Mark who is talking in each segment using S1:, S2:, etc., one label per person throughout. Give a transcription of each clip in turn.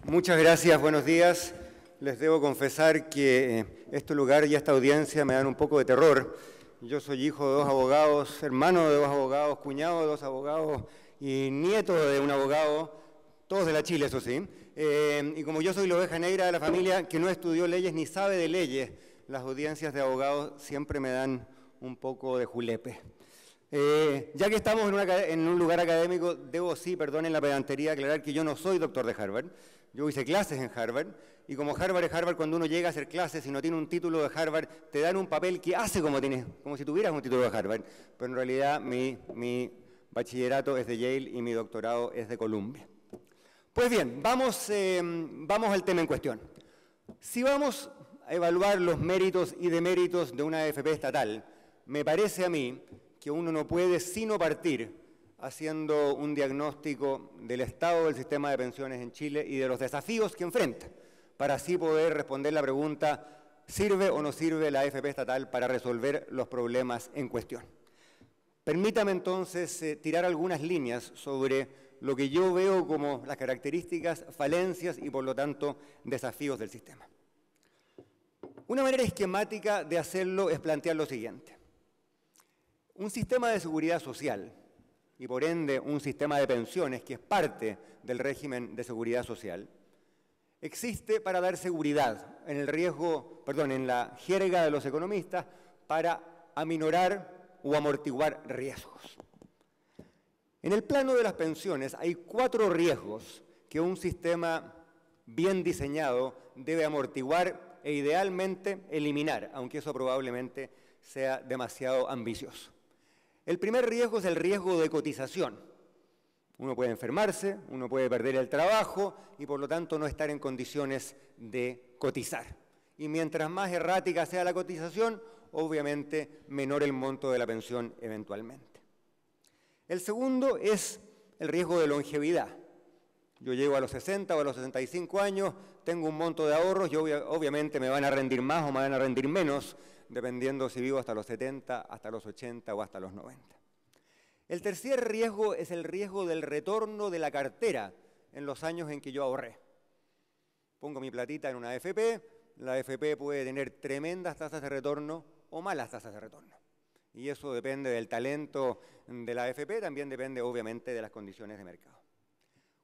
S1: Muchas gracias, buenos días. Les debo confesar que este lugar y esta audiencia me dan un poco de terror. Yo soy hijo de dos abogados, hermano de dos abogados, cuñado de dos abogados y nieto de un abogado, todos de la Chile, eso sí. Y como yo soy la oveja negra de la familia que no estudió leyes ni sabe de leyes, las audiencias de abogados siempre me dan un poco de julepe. Ya que estamos en un lugar académico, debo sí, perdonen la pedantería, aclarar que yo no soy doctor de Harvard. Yo hice clases en Harvard, y como Harvard es Harvard, cuando uno llega a hacer clases y no tiene un título de Harvard, te dan un papel que hace como si tuvieras un título de Harvard. Pero en realidad mi bachillerato es de Yale y mi doctorado es de Columbia. Pues bien, vamos al tema en cuestión. Si vamos a evaluar los méritos y deméritos de una AFP estatal, me parece a mí que uno no puede sino partir haciendo un diagnóstico del estado del sistema de pensiones en Chile y de los desafíos que enfrenta, para así poder responder la pregunta, ¿sirve o no sirve la AFP estatal para resolver los problemas en cuestión? Permítame entonces tirar algunas líneas sobre lo que yo veo como las características, falencias y por lo tanto desafíos del sistema. Una manera esquemática de hacerlo es plantear lo siguiente. Un sistema de seguridad social y por ende un sistema de pensiones que es parte del régimen de seguridad social, existe para dar seguridad en la jerga de los economistas, para aminorar o amortiguar riesgos. En el plano de las pensiones hay 4 riesgos que un sistema bien diseñado debe amortiguar e idealmente eliminar, aunque eso probablemente sea demasiado ambicioso. El primer riesgo es el riesgo de cotización. Uno puede enfermarse, uno puede perder el trabajo y por lo tanto no estar en condiciones de cotizar. Y mientras más errática sea la cotización, obviamente menor el monto de la pensión eventualmente. El segundo es el riesgo de longevidad. Yo llego a los 60 o a los 65 años, tengo un monto de ahorros y obviamente me van a rendir más o me van a rendir menos, dependiendo si vivo hasta los 70, hasta los 80 o hasta los 90. El tercer riesgo es el riesgo del retorno de la cartera en los años en que yo ahorré. Pongo mi platita en una AFP, la AFP puede tener tremendas tasas de retorno o malas tasas de retorno. Y eso depende del talento de la AFP, también depende obviamente de las condiciones de mercado.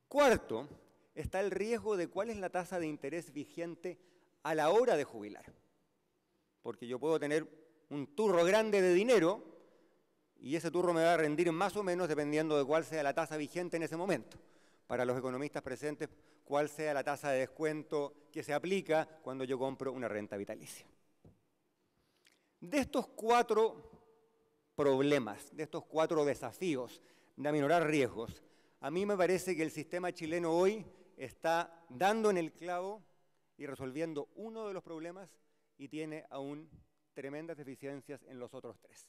S1: Cuarto, está el riesgo de cuál es la tasa de interés vigente a la hora de jubilar. Porque yo puedo tener un turro grande de dinero y ese turro me va a rendir más o menos dependiendo de cuál sea la tasa vigente en ese momento. Para los economistas presentes, cuál sea la tasa de descuento que se aplica cuando yo compro una renta vitalicia. De estos 4 problemas, de estos 4 desafíos de aminorar riesgos, a mí me parece que el sistema chileno hoy está dando en el clavo y resolviendo uno de los problemas y tiene aún tremendas deficiencias en los otros 3.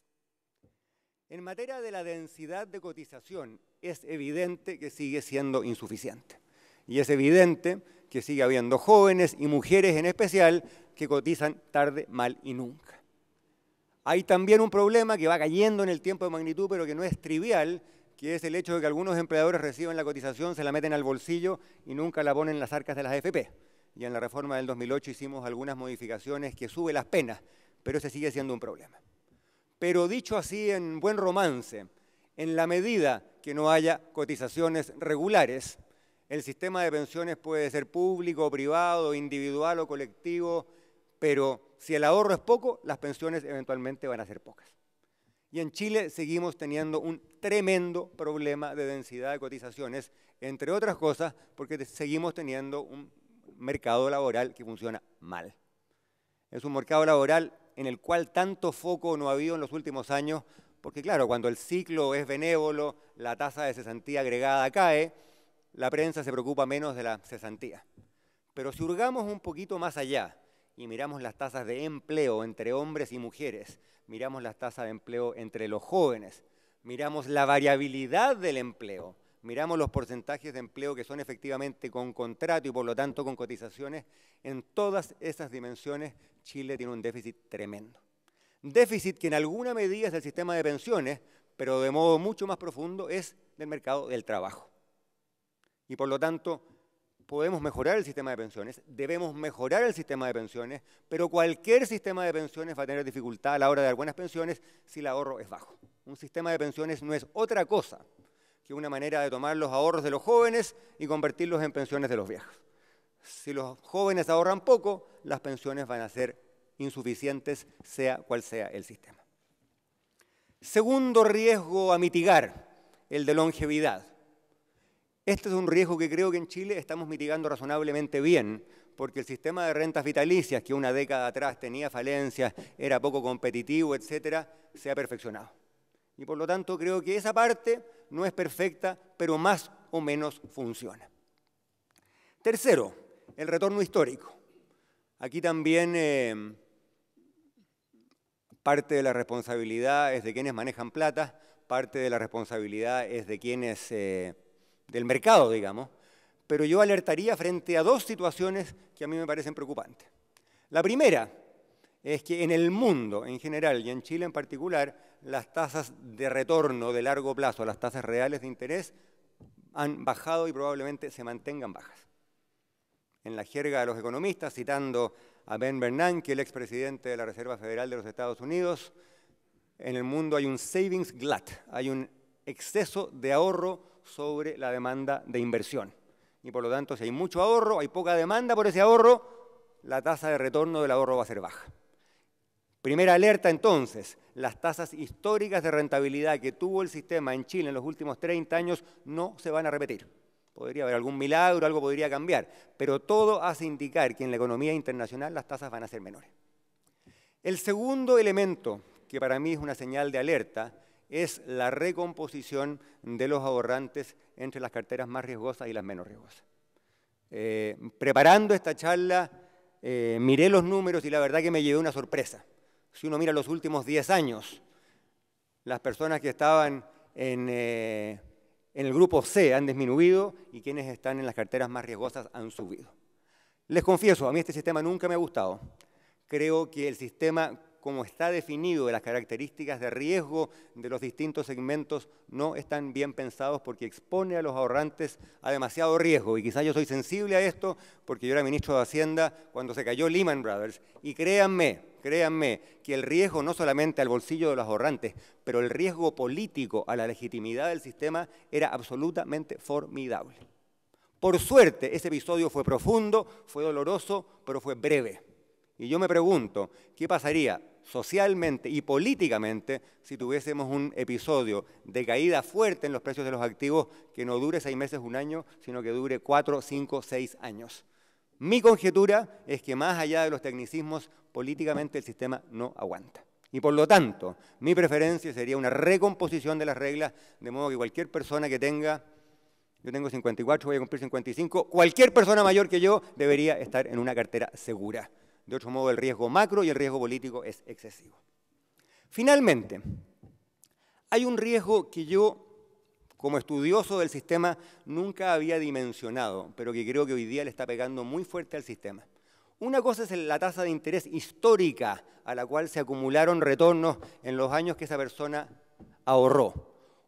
S1: En materia de la densidad de cotización, es evidente que sigue siendo insuficiente. Y es evidente que sigue habiendo jóvenes y mujeres en especial que cotizan tarde, mal y nunca. Hay también un problema que va cayendo en el tiempo de magnitud, pero que no es trivial, que es el hecho de que algunos empleadores reciben la cotización, se la meten al bolsillo y nunca la ponen en las arcas de las AFP. Y en la reforma del 2008 hicimos algunas modificaciones que suben las penas, pero ese sigue siendo un problema. Pero dicho así en buen romance, en la medida que no haya cotizaciones regulares, el sistema de pensiones puede ser público, privado, individual o colectivo, pero si el ahorro es poco, las pensiones eventualmente van a ser pocas. Y en Chile seguimos teniendo un tremendo problema de densidad de cotizaciones, entre otras cosas porque seguimos teniendo un mercado laboral que funciona mal. Es un mercado laboral en el cual tanto foco no ha habido en los últimos años, porque claro, cuando el ciclo es benévolo, la tasa de cesantía agregada cae, la prensa se preocupa menos de la cesantía. Pero si hurgamos un poquito más allá y miramos las tasas de empleo entre hombres y mujeres, miramos las tasas de empleo entre los jóvenes, miramos la variabilidad del empleo, miramos los porcentajes de empleo que son efectivamente con contrato y por lo tanto con cotizaciones, en todas esas dimensiones Chile tiene un déficit tremendo. Déficit que en alguna medida es del sistema de pensiones, pero de modo mucho más profundo es del mercado del trabajo. Y por lo tanto, podemos mejorar el sistema de pensiones, debemos mejorar el sistema de pensiones, pero cualquier sistema de pensiones va a tener dificultad a la hora de dar buenas pensiones si el ahorro es bajo. Un sistema de pensiones no es otra cosa que una manera de tomar los ahorros de los jóvenes y convertirlos en pensiones de los viejos. Si los jóvenes ahorran poco, las pensiones van a ser insuficientes, sea cual sea el sistema. Segundo riesgo a mitigar, el de longevidad. Este es un riesgo que creo que en Chile estamos mitigando razonablemente bien, porque el sistema de rentas vitalicias, que una década atrás tenía falencias, era poco competitivo, etcétera, se ha perfeccionado. Y por lo tanto creo que esa parte no es perfecta, pero más o menos funciona. Tercero, el retorno histórico. Aquí también parte de la responsabilidad es de quienes manejan plata, parte de la responsabilidad es de quienes, del mercado, digamos, pero yo alertaría frente a dos situaciones que a mí me parecen preocupantes. La primera es que en el mundo en general y en Chile en particular, las tasas de retorno de largo plazo, las tasas reales de interés, han bajado y probablemente se mantengan bajas. En la jerga de los economistas, citando a Ben Bernanke, el expresidente de la Reserva Federal de los Estados Unidos, en el mundo hay un savings glut, hay un exceso de ahorro sobre la demanda de inversión. Y por lo tanto, si hay mucho ahorro, hay poca demanda por ese ahorro, la tasa de retorno del ahorro va a ser baja. Primera alerta entonces, las tasas históricas de rentabilidad que tuvo el sistema en Chile en los últimos 30 años no se van a repetir. Podría haber algún milagro, algo podría cambiar, pero todo hace indicar que en la economía internacional las tasas van a ser menores. El segundo elemento, que para mí es una señal de alerta, es la recomposición de los ahorrantes entre las carteras más riesgosas y las menos riesgosas. Preparando esta charla, miré los números y la verdad que me llevé una sorpresa. Si uno mira los últimos 10 años, las personas que estaban en el grupo C han disminuido y quienes están en las carteras más riesgosas han subido. Les confieso, a mí este sistema nunca me ha gustado. Creo que el sistema, como está definido, de las características de riesgo de los distintos segmentos, no están bien pensados porque expone a los ahorrantes a demasiado riesgo. Y quizás yo soy sensible a esto porque yo era ministro de Hacienda cuando se cayó Lehman Brothers. Y créanme que el riesgo no solamente al bolsillo de los ahorrantes, pero el riesgo político a la legitimidad del sistema era absolutamente formidable. Por suerte, ese episodio fue profundo, fue doloroso, pero fue breve. Y yo me pregunto, ¿qué pasaría socialmente y políticamente si tuviésemos un episodio de caída fuerte en los precios de los activos que no dure 6 meses, 1 año, sino que dure 4, 5, 6 años? Mi conjetura es que más allá de los tecnicismos, políticamente el sistema no aguanta. Y por lo tanto, mi preferencia sería una recomposición de las reglas, de modo que cualquier persona que tenga, yo tengo 54, voy a cumplir 55, cualquier persona mayor que yo debería estar en una cartera segura. De otro modo, el riesgo macro y el riesgo político es excesivo. Finalmente, hay un riesgo que yo, como estudioso del sistema, nunca había dimensionado, pero que creo que hoy día le está pegando muy fuerte al sistema. Una cosa es la tasa de interés histórica a la cual se acumularon retornos en los años que esa persona ahorró.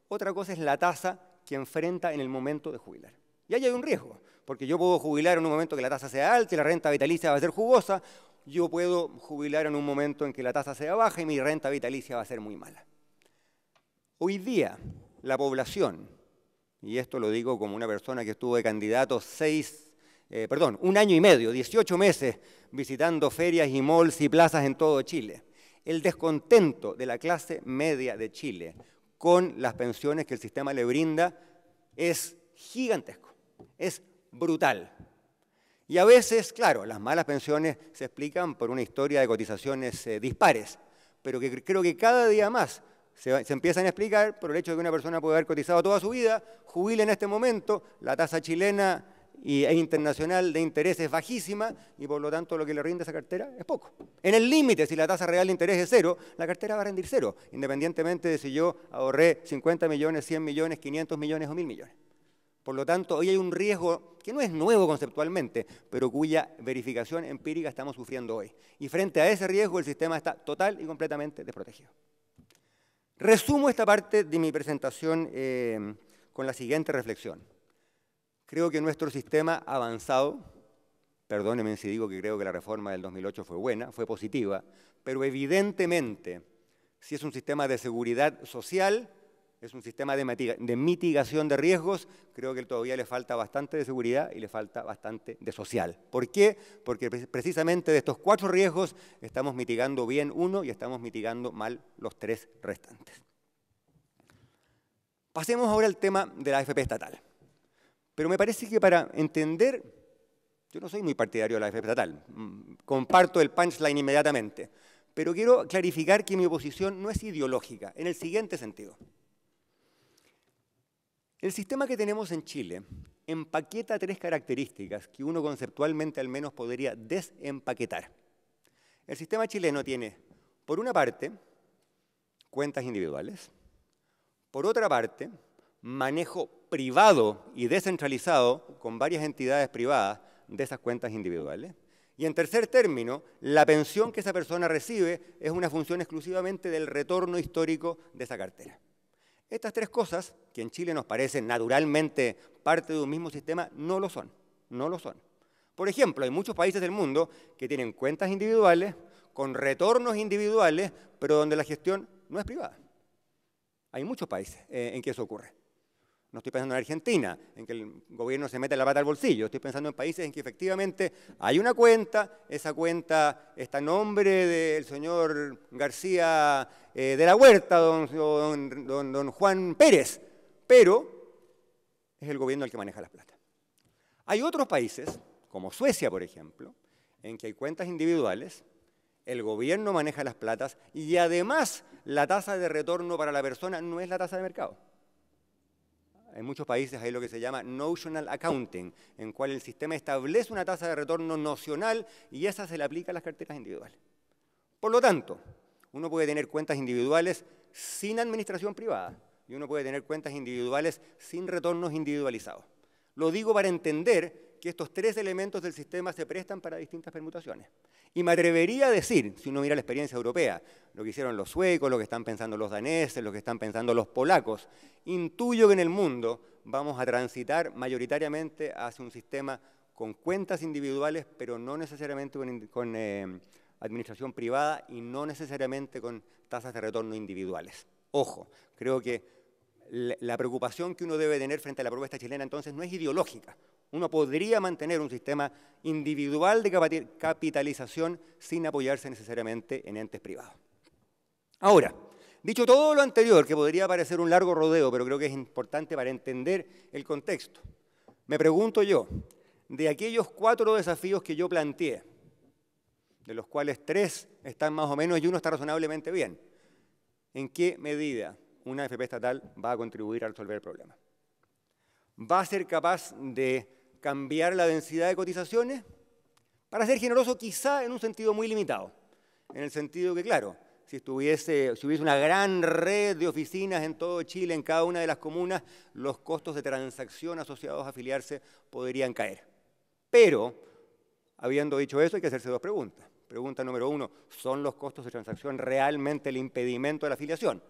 S1: Otra cosa es la tasa que enfrenta en el momento de jubilar. Y ahí hay un riesgo, porque yo puedo jubilar en un momento que la tasa sea alta y la renta vitalicia va a ser jugosa, yo puedo jubilar en un momento en que la tasa sea baja y mi renta vitalicia va a ser muy mala. Hoy día, la población, y esto lo digo como una persona que estuvo de candidato 1 año y medio, 18 meses, visitando ferias y malls y plazas en todo Chile, el descontento de la clase media de Chile con las pensiones que el sistema le brinda es gigantesco, es brutal. Y a veces, claro, las malas pensiones se explican por una historia de cotizaciones dispares, pero que creo que cada día más se empiezan a explicar por el hecho de que una persona puede haber cotizado toda su vida, jubila en este momento, la tasa chilena e internacional de interés es bajísima y por lo tanto lo que le rinde esa cartera es poco. En el límite, si la tasa real de interés es 0, la cartera va a rendir 0, independientemente de si yo ahorré 50 millones, 100 millones, 500 millones o 1000 millones. Por lo tanto, hoy hay un riesgo que no es nuevo conceptualmente, pero cuya verificación empírica estamos sufriendo hoy. Y frente a ese riesgo, el sistema está total y completamente desprotegido. Resumo esta parte de mi presentación con la siguiente reflexión. Creo que nuestro sistema ha avanzado, perdónenme si digo que creo que la reforma del 2008 fue buena, fue positiva, pero evidentemente, si es un sistema de seguridad social, es un sistema de mitigación de riesgos, creo que todavía le falta bastante de seguridad y le falta bastante de social. ¿Por qué? Porque precisamente de estos 4 riesgos estamos mitigando bien uno y estamos mitigando mal los 3 restantes. Pasemos ahora al tema de la AFP estatal. Pero me parece que para entender, yo no soy muy partidario de la AFP estatal, comparto el punchline inmediatamente, pero quiero clarificar que mi oposición no es ideológica, en el siguiente sentido. El sistema que tenemos en Chile empaqueta 3 características que uno conceptualmente al menos podría desempaquetar. El sistema chileno tiene, por una parte, cuentas individuales, por otra parte, manejo privado y descentralizado con varias entidades privadas de esas cuentas individuales. Y en tercer término, la pensión que esa persona recibe es una función exclusivamente del retorno histórico de esa cartera. Estas 3 cosas, que en Chile nos parecen naturalmente parte de un mismo sistema, no lo son. No lo son. Por ejemplo, hay muchos países del mundo que tienen cuentas individuales, con retornos individuales, pero donde la gestión no es privada. Hay muchos países en que eso ocurre. No estoy pensando en Argentina, en que el gobierno se mete la pata al bolsillo. Estoy pensando en países en que efectivamente hay una cuenta, esa cuenta está a nombre del señor García de la Huerta, don Juan Pérez, pero es el gobierno el que maneja las plata. Hay otros países, como Suecia, por ejemplo, en que hay cuentas individuales, el gobierno maneja las platas y además la tasa de retorno para la persona no es la tasa de mercado. En muchos países hay lo que se llama notional accounting, en cual el sistema establece una tasa de retorno nocional y esa se le aplica a las carteras individuales. Por lo tanto, uno puede tener cuentas individuales sin administración privada y uno puede tener cuentas individuales sin retornos individualizados. Lo digo para entender que estos 3 elementos del sistema se prestan para distintas permutaciones. Y me atrevería a decir, si uno mira la experiencia europea, lo que hicieron los suecos, lo que están pensando los daneses, lo que están pensando los polacos, intuyo que en el mundo vamos a transitar mayoritariamente hacia un sistema con cuentas individuales, pero no necesariamente con administración privada y no necesariamente con tasas de retorno individuales. Ojo, creo que la preocupación que uno debe tener frente a la propuesta chilena entonces no es ideológica. Uno podría mantener un sistema individual de capitalización sin apoyarse necesariamente en entes privados. Ahora, dicho todo lo anterior, que podría parecer un largo rodeo, pero creo que es importante para entender el contexto, me pregunto yo, de aquellos 4 desafíos que yo planteé, de los cuales 3 están más o menos y uno está razonablemente bien, ¿en qué medida una AFP estatal va a contribuir a resolver el problema? ¿Va a ser capaz de cambiar la densidad de cotizaciones? Para ser generoso, quizá en un sentido muy limitado. En el sentido que, claro, si hubiese una gran red de oficinas en todo Chile, en cada una de las comunas, los costos de transacción asociados a afiliarse podrían caer. Pero, habiendo dicho eso, hay que hacerse 2 preguntas. Pregunta número 1, ¿son los costos de transacción realmente el impedimento de la afiliación?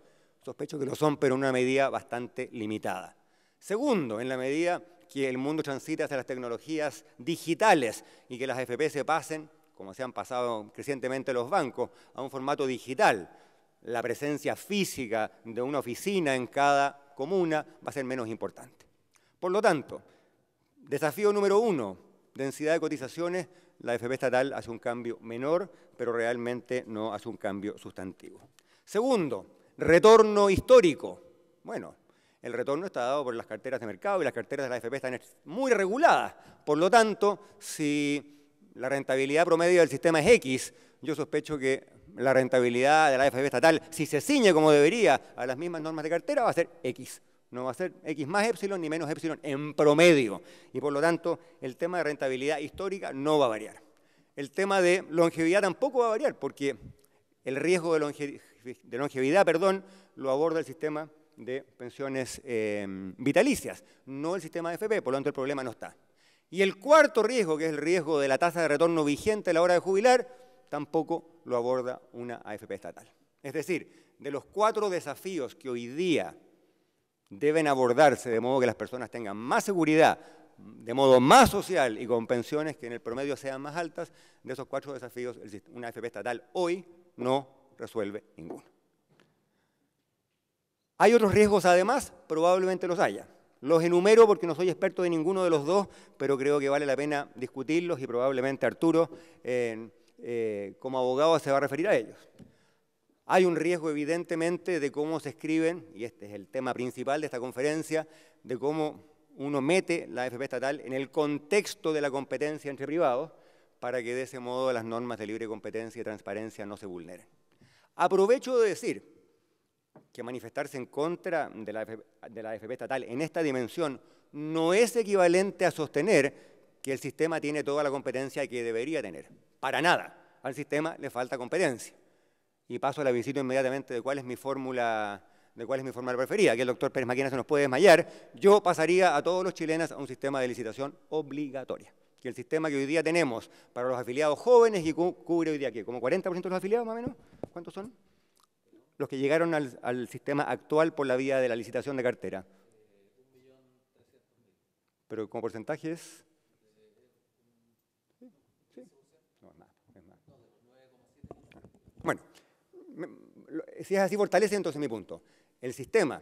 S1: Sospecho que lo son, pero en una medida bastante limitada. Segundo, en la medida que el mundo transita hacia las tecnologías digitales y que las AFP se pasen, como se han pasado crecientemente los bancos, a un formato digital, la presencia física de una oficina en cada comuna va a ser menos importante. Por lo tanto, desafío número 1, densidad de cotizaciones, la AFP estatal hace un cambio menor, pero realmente no hace un cambio sustantivo. Segundo, retorno histórico. Bueno, el retorno está dado por las carteras de mercado y las carteras de la AFP están muy reguladas. Por lo tanto, si la rentabilidad promedio del sistema es X, yo sospecho que la rentabilidad de la AFP estatal, si se ciñe como debería a las mismas normas de cartera, va a ser X. No va a ser X más epsilon ni menos epsilon en promedio. Y por lo tanto, el tema de rentabilidad histórica no va a variar. El tema de longevidad tampoco va a variar, porque el riesgo de longevidad, lo aborda el sistema de pensiones vitalicias, no el sistema de AFP, por lo tanto el problema no está. Y el cuarto riesgo, que es el riesgo de la tasa de retorno vigente a la hora de jubilar, tampoco lo aborda una AFP estatal. Es decir, de los 4 desafíos que hoy día deben abordarse de modo que las personas tengan más seguridad de modo más social y con pensiones que en el promedio sean más altas. De esos 4 desafíos, una AFP estatal hoy no resuelve ninguno. ¿Hay otros riesgos además? Probablemente los haya. Los enumero porque no soy experto de ninguno de los dos, pero creo que vale la pena discutirlos y probablemente Arturo, como abogado, se va a referir a ellos. Hay un riesgo evidentemente de cómo se escriben, y este es el tema principal de esta conferencia, de cómo uno mete la AFP estatal en el contexto de la competencia entre privados para que de ese modo las normas de libre competencia y transparencia no se vulneren. Aprovecho de decir que manifestarse en contra de la AFP estatal en esta dimensión no es equivalente a sostener que el sistema tiene toda la competencia que debería tener. Para nada. Al sistema le falta competencia. Y paso a la visita inmediatamente de cuál es mi fórmula preferida, que el doctor Pérez Maquina se nos puede desmayar. Yo pasaría a todos los chilenos a un sistema de licitación obligatoria. Que el sistema que hoy día tenemos para los afiliados jóvenes y cubre hoy día, ¿qué? ¿Como 40% de los afiliados más o menos? ¿Cuántos son? Los que llegaron al sistema actual por la vía de la licitación de cartera. 1.300.000. ¿Pero como porcentaje es? ¿Sí? No, es más. Bueno, si es así, fortalece entonces mi punto. El sistema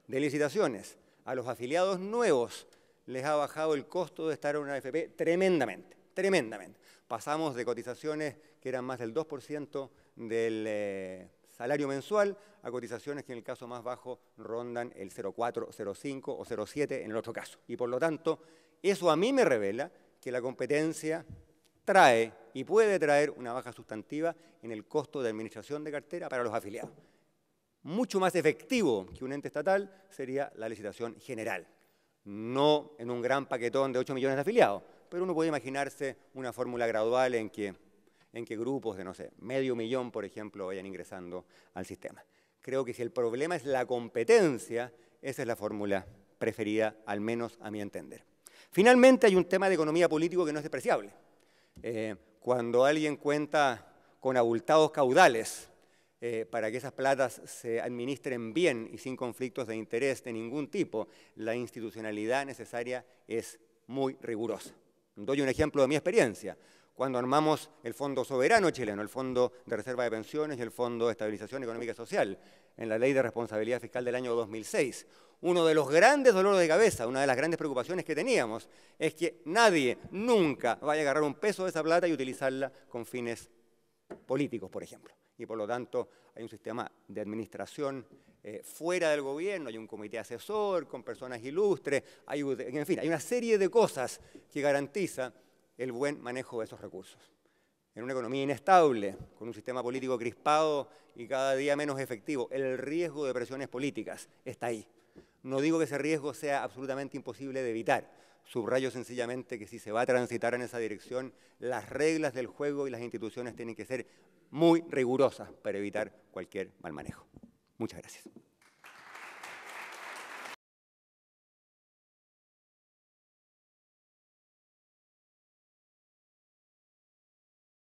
S1: de licitaciones a los afiliados nuevos les ha bajado el costo de estar en una AFP tremendamente, tremendamente. Pasamos de cotizaciones que eran más del 2% del salario mensual a cotizaciones que en el caso más bajo rondan el 0,4, 0,5 o 0,7 en el otro caso. Y por lo tanto, eso a mí me revela que la competencia trae y puede traer una baja sustantiva en el costo de administración de cartera para los afiliados. Mucho más efectivo que un ente estatal sería la licitación general. No en un gran paquetón de 8 millones de afiliados, pero uno puede imaginarse una fórmula gradual en que grupos de, no sé, 500.000, por ejemplo, vayan ingresando al sistema. Creo que si el problema es la competencia, esa es la fórmula preferida, al menos a mi entender. Finalmente, hay un tema de economía político que no es despreciable. Cuando alguien cuenta con abultados caudales para que esas platas se administren bien y sin conflictos de interés de ningún tipo, la institucionalidad necesaria es muy rigurosa. Doy un ejemplo de mi experiencia. Cuando armamos el Fondo Soberano Chileno, el Fondo de Reserva de Pensiones y el Fondo de Estabilización Económica y Social, en la Ley de Responsabilidad Fiscal del año 2006, uno de los grandes dolores de cabeza, una de las grandes preocupaciones que teníamos, es que nadie nunca vaya a agarrar un peso de esa plata y utilizarla con fines políticos, por ejemplo. Y por lo tanto hay un sistema de administración fuera del gobierno, hay un comité asesor con personas ilustres, en fin, hay una serie de cosas que garantiza el buen manejo de esos recursos. En una economía inestable, con un sistema político crispado y cada día menos efectivo, el riesgo de presiones políticas está ahí. No digo que ese riesgo sea absolutamente imposible de evitar. Subrayo sencillamente que si se va a transitar en esa dirección, las reglas del juego y las instituciones tienen que ser muy rigurosas para evitar cualquier mal manejo. Muchas gracias.